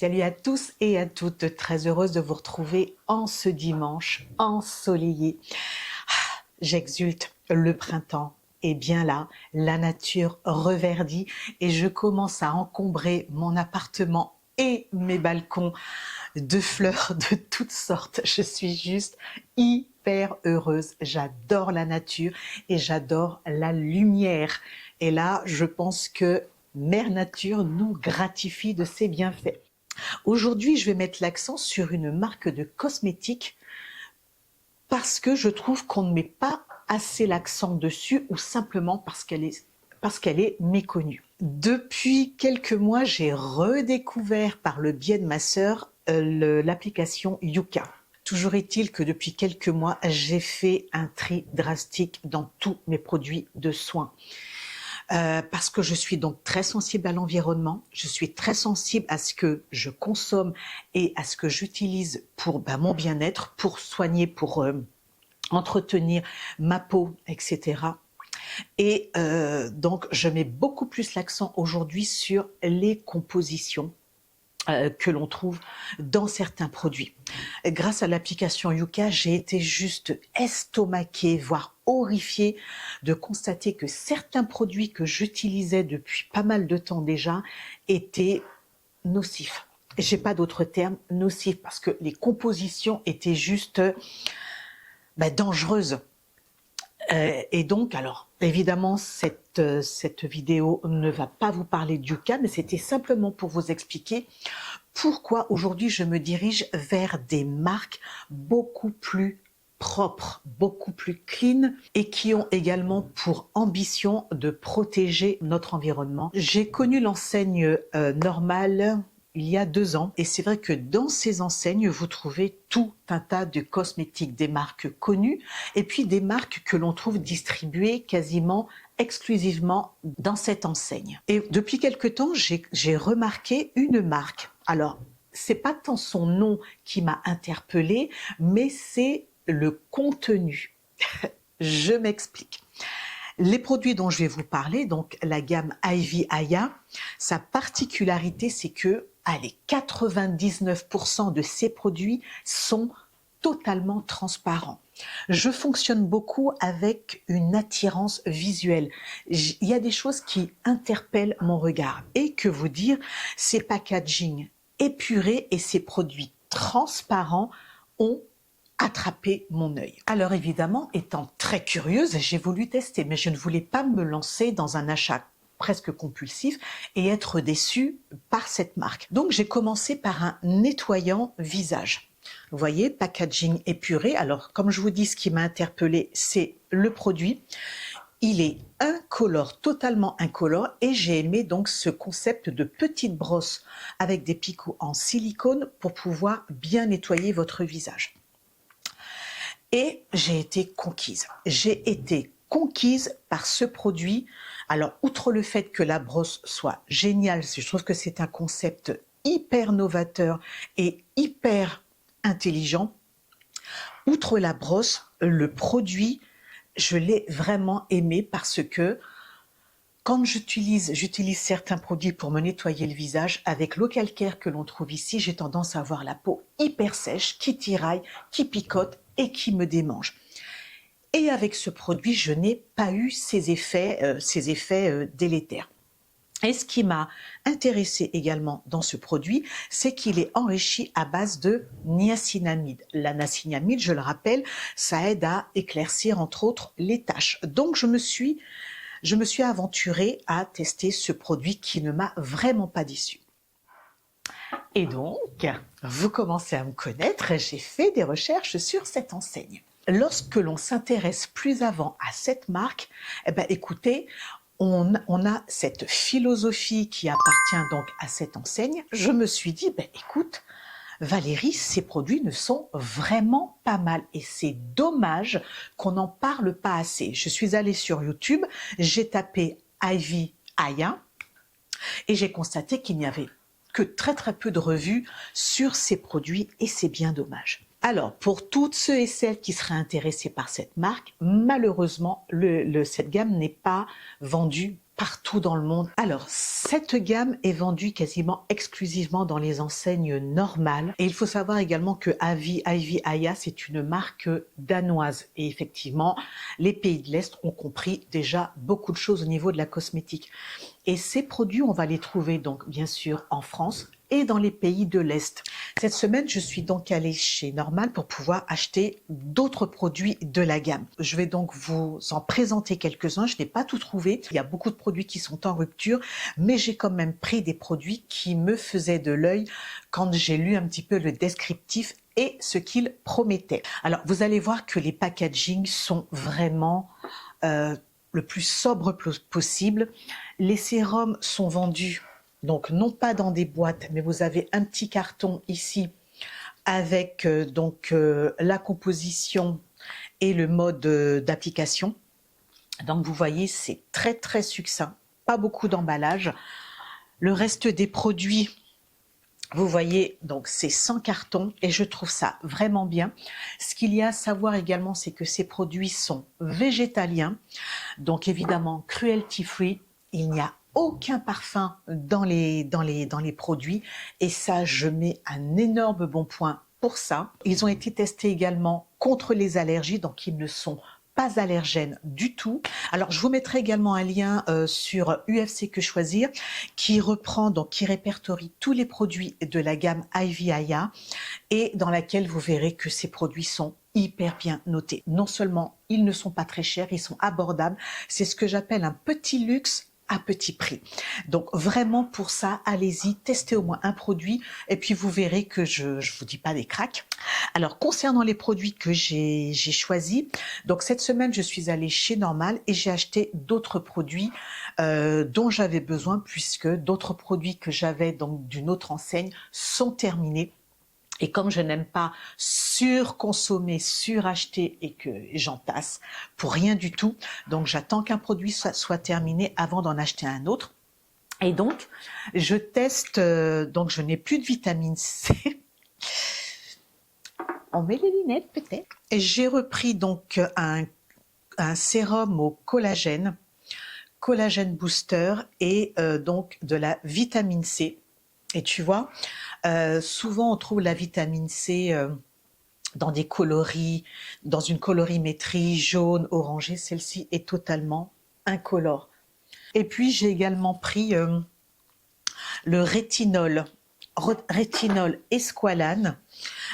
Salut à tous et à toutes, très heureuse de vous retrouver en ce dimanche ensoleillé. J'exulte, le printemps est bien là, la nature reverdit et je commence à encombrer mon appartement et mes balcons de fleurs de toutes sortes. Je suis juste hyper heureuse, j'adore la nature et j'adore la lumière. Et là, je pense que Mère Nature nous gratifie de ses bienfaits. Aujourd'hui, je vais mettre l'accent sur une marque de cosmétiques parce que je trouve qu'on ne met pas assez l'accent dessus ou simplement parce qu'elle est méconnue. Depuis quelques mois, j'ai redécouvert par le biais de ma sœur l'application Yuka. Toujours est-il que depuis quelques mois, j'ai fait un tri drastique dans tous mes produits de soins. Parce que je suis donc très sensible à l'environnement, je suis très sensible à ce que je consomme et à ce que j'utilise pour mon bien-être, pour soigner, pour entretenir ma peau, etc. Et donc, je mets beaucoup plus l'accent aujourd'hui sur les compositions que l'on trouve dans certains produits. Grâce à l'application Yuka, j'ai été juste estomaquée, voire horrifiée de constater que certains produits que j'utilisais depuis pas mal de temps déjà étaient nocifs. J'ai pas d'autre terme, nocifs, parce que les compositions étaient juste dangereuses. Et donc, alors, évidemment, cette vidéo ne va pas vous parler du Yuka, mais c'était simplement pour vous expliquer pourquoi aujourd'hui je me dirige vers des marques beaucoup plus propres, beaucoup plus clean et qui ont également pour ambition de protéger notre environnement. J'ai connu l'enseigne Normal il y a 2 ans et c'est vrai que dans ces enseignes, vous trouvez tout un tas de cosmétiques, des marques connues et puis des marques que l'on trouve distribuées quasiment exclusivement dans cette enseigne. Et depuis quelque temps, j'ai remarqué une marque. Alors, c'est pas tant son nom qui m'a interpellée, mais c'est le contenu. Je m'explique. Les produits dont je vais vous parler, donc la gamme Ivy Aya, sa particularité, c'est que 99% de ces produits sont totalement transparents. Je fonctionne beaucoup avec une attirance visuelle. Il y a des choses qui interpellent mon regard. Et que vous dire, ces packaging épurés et ces produits transparents ont attrapé mon œil. Alors évidemment, étant très curieuse, j'ai voulu tester, mais je ne voulais pas me lancer dans un achat presque compulsif et être déçue par cette marque. Donc j'ai commencé par un nettoyant visage. Vous voyez, packaging épuré. Alors, comme je vous dis, ce qui m'a interpellée, c'est le produit. Il est incolore, totalement incolore, et j'ai aimé donc ce concept de petite brosse avec des picots en silicone pour pouvoir bien nettoyer votre visage. Et j'ai été conquise. J'ai été conquise par ce produit. Alors, outre le fait que la brosse soit géniale, je trouve que c'est un concept hyper novateur et hyper intelligent. Outre la brosse, le produit, je l'ai vraiment aimé parce que quand j'utilise certains produits pour me nettoyer le visage, avec l'eau calcaire que l'on trouve ici, j'ai tendance à avoir la peau hyper sèche, qui tiraille, qui picote et qui me démange. Et avec ce produit, je n'ai pas eu ces effets délétères. Et ce qui m'a intéressé également dans ce produit, c'est qu'il est enrichi à base de niacinamide. La niacinamide, je le rappelle, ça aide à éclaircir entre autres les taches. Donc je me suis aventurée à tester ce produit qui ne m'a vraiment pas déçue. Et donc, vous commencez à me connaître, j'ai fait des recherches sur cette enseigne. Lorsque l'on s'intéresse plus avant à cette marque, écoutez, on a cette philosophie qui appartient donc à cette enseigne. Je me suis dit, écoute, Valérie, ces produits ne sont vraiment pas mal et c'est dommage qu'on n'en parle pas assez. Je suis allée sur YouTube, j'ai tapé Ivy Aya et j'ai constaté qu'il n'y avait que très peu de revues sur ces produits et c'est bien dommage. Alors, pour toutes ceux et celles qui seraient intéressés par cette marque, malheureusement, cette gamme n'est pas vendue partout dans le monde. Alors, cette gamme est vendue quasiment exclusivement dans les enseignes normales. Et il faut savoir également que Ivy Aya, c'est une marque danoise. Et effectivement, les pays de l'Est ont compris déjà beaucoup de choses au niveau de la cosmétique. Et ces produits, on va les trouver donc bien sûr en France et dans les pays de l'Est. Cette semaine, je suis donc allée chez Normal pour pouvoir acheter d'autres produits de la gamme. Je vais donc vous en présenter quelques-uns. Je n'ai pas tout trouvé. Il y a beaucoup de produits qui sont en rupture, mais j'ai quand même pris des produits qui me faisaient de l'œil quand j'ai lu un petit peu le descriptif et ce qu'il promettait. Alors, vous allez voir que les packagings sont vraiment le plus sobre possible. Les sérums sont vendus, donc non pas dans des boîtes, mais vous avez un petit carton ici avec la composition et le mode d'application. Donc vous voyez, c'est très très succinct, pas beaucoup d'emballage. Le reste des produits, vous voyez, donc c'est sans carton et je trouve ça vraiment bien. Ce qu'il y a à savoir également, c'est que ces produits sont végétaliens, donc évidemment cruelty free. Il n'y a aucun parfum dans les produits et ça, je mets un énorme bon point pour ça. Ils ont été testés également contre les allergies, donc ils ne sont pas allergène du tout. Alors, je vous mettrai également un lien sur UFC Que Choisir qui reprend, donc qui répertorie tous les produits de la gamme Ivy Aya et dans laquelle vous verrez que ces produits sont hyper bien notés. Non seulement ils ne sont pas très chers, ils sont abordables. C'est ce que j'appelle un petit luxe à petit prix. Donc vraiment pour ça, allez-y, testez au moins un produit et puis vous verrez que je vous dis pas des cracks. Alors concernant les produits que j'ai choisis, donc cette semaine je suis allée chez Normal et j'ai acheté d'autres produits dont j'avais besoin puisque d'autres produits que j'avais donc d'une autre enseigne sont terminés. Et comme je n'aime pas surconsommer, suracheter et que j'entasse pour rien du tout, donc j'attends qu'un produit soit terminé avant d'en acheter un autre. Et donc, je teste, donc je n'ai plus de vitamine C. On met les lunettes peut-être. Et j'ai repris donc un sérum au collagène booster et donc de la vitamine C. Et tu vois, souvent on trouve la vitamine C dans des coloris, dans une colorimétrie jaune, orangé. Celle-ci est totalement incolore. Et puis j'ai également pris le rétinol Esqualane.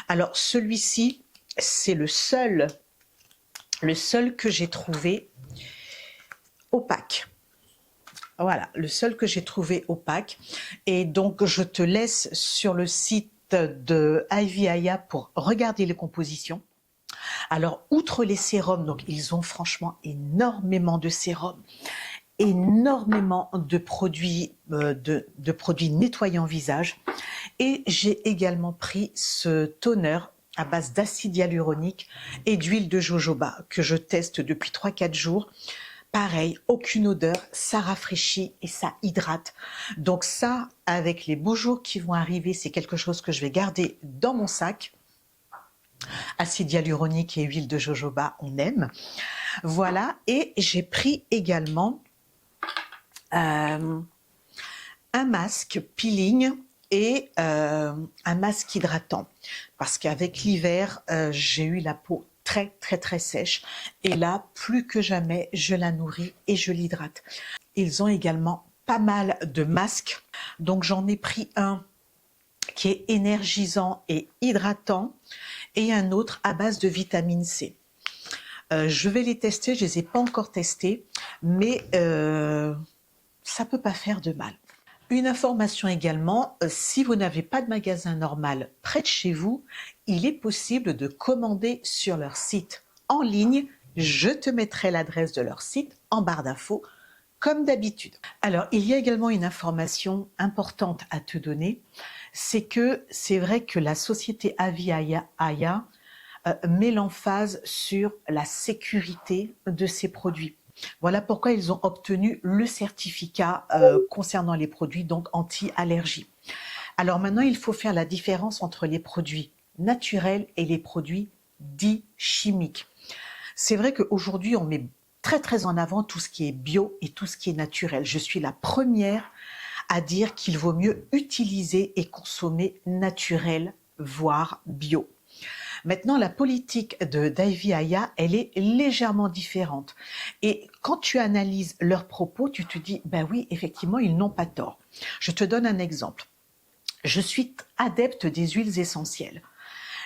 Alors celui-ci, c'est le seul que j'ai trouvé opaque. Voilà, le seul que j'ai trouvé opaque. Et donc, je te laisse sur le site de Ivy Aya pour regarder les compositions. Alors, outre les sérums, donc ils ont franchement énormément de sérums, énormément de produits, de produits nettoyants visage. Et j'ai également pris ce toner à base d'acide hyaluronique et d'huile de jojoba que je teste depuis 3-4 jours. Pareil, aucune odeur, ça rafraîchit et ça hydrate. Donc ça, avec les beaux jours qui vont arriver, c'est quelque chose que je vais garder dans mon sac. Acide hyaluronique et huile de jojoba, on aime. Voilà, et j'ai pris également un masque peeling et un masque hydratant. Parce qu'avec l'hiver, j'ai eu la peau très sèche et là plus que jamais je la nourris et je l'hydrate. Ils ont également pas mal de masques, donc j'en ai pris un qui est énergisant et hydratant et un autre à base de vitamine C. Je vais les tester, je les ai pas encore testés, mais ça peut pas faire de mal. Une information également, si vous n'avez pas de magasin Normal près de chez vous, il est possible de commander sur leur site en ligne. Je te mettrai l'adresse de leur site en barre d'infos, comme d'habitude. Alors, il y a également une information importante à te donner, c'est que c'est vrai que la société Ivy Aya met l'emphase sur la sécurité de ses produits. Voilà pourquoi ils ont obtenu le certificat concernant les produits donc anti-allergie. Alors maintenant, il faut faire la différence entre les produits naturels et les produits dits chimiques. C'est vrai qu'aujourd'hui, on met très en avant tout ce qui est bio et tout ce qui est naturel. Je suis la première à dire qu'il vaut mieux utiliser et consommer naturel, voire bio. Maintenant, la politique d'Ivy Aya, elle est légèrement différente. Et quand tu analyses leurs propos, tu te dis, ben oui, effectivement, ils n'ont pas tort. Je te donne un exemple. Je suis adepte des huiles essentielles.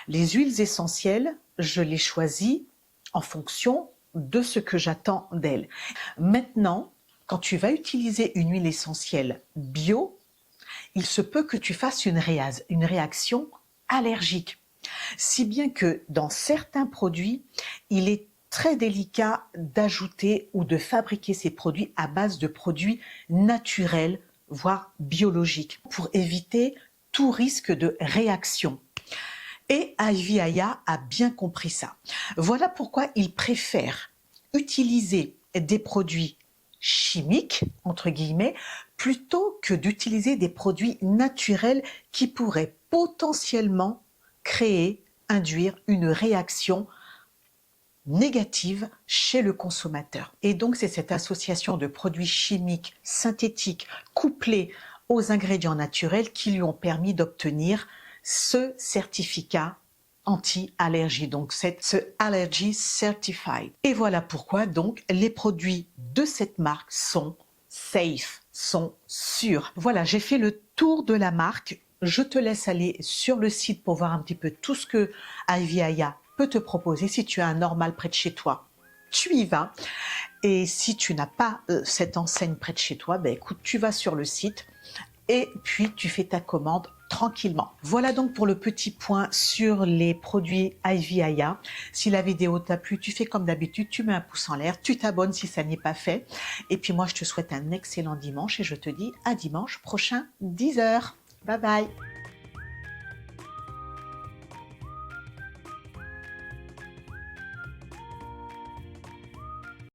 Les huiles essentielles, je les choisis en fonction de ce que j'attends d'elles. Maintenant, quand tu vas utiliser une huile essentielle bio, il se peut que tu fasses une réaction allergique. Si bien que dans certains produits, il est très délicat d'ajouter ou de fabriquer ces produits à base de produits naturels, voire biologiques, pour éviter tout risque de réaction. Et Ivy Aya a bien compris ça. Voilà pourquoi il préfère utiliser des produits chimiques, entre guillemets, plutôt que d'utiliser des produits naturels qui pourraient potentiellement induire une réaction négative chez le consommateur. Et donc, c'est cette association de produits chimiques, synthétiques, couplés aux ingrédients naturels qui lui ont permis d'obtenir ce certificat anti-allergie, donc ce Allergy Certified. Et voilà pourquoi donc les produits de cette marque sont safe, sont sûrs. Voilà, j'ai fait le tour de la marque. Je te laisse aller sur le site pour voir un petit peu tout ce que Ivy Aya peut te proposer. Si tu as un Normal près de chez toi, tu y vas. Et si tu n'as pas cette enseigne près de chez toi, ben écoute, tu vas sur le site et puis tu fais ta commande tranquillement. Voilà donc pour le petit point sur les produits Ivy Aya. Si la vidéo t'a plu, tu fais comme d'habitude, tu mets un pouce en l'air, tu t'abonnes si ça n'est pas fait. Et puis moi, je te souhaite un excellent dimanche et je te dis à dimanche prochain, 10 h. Bye bye.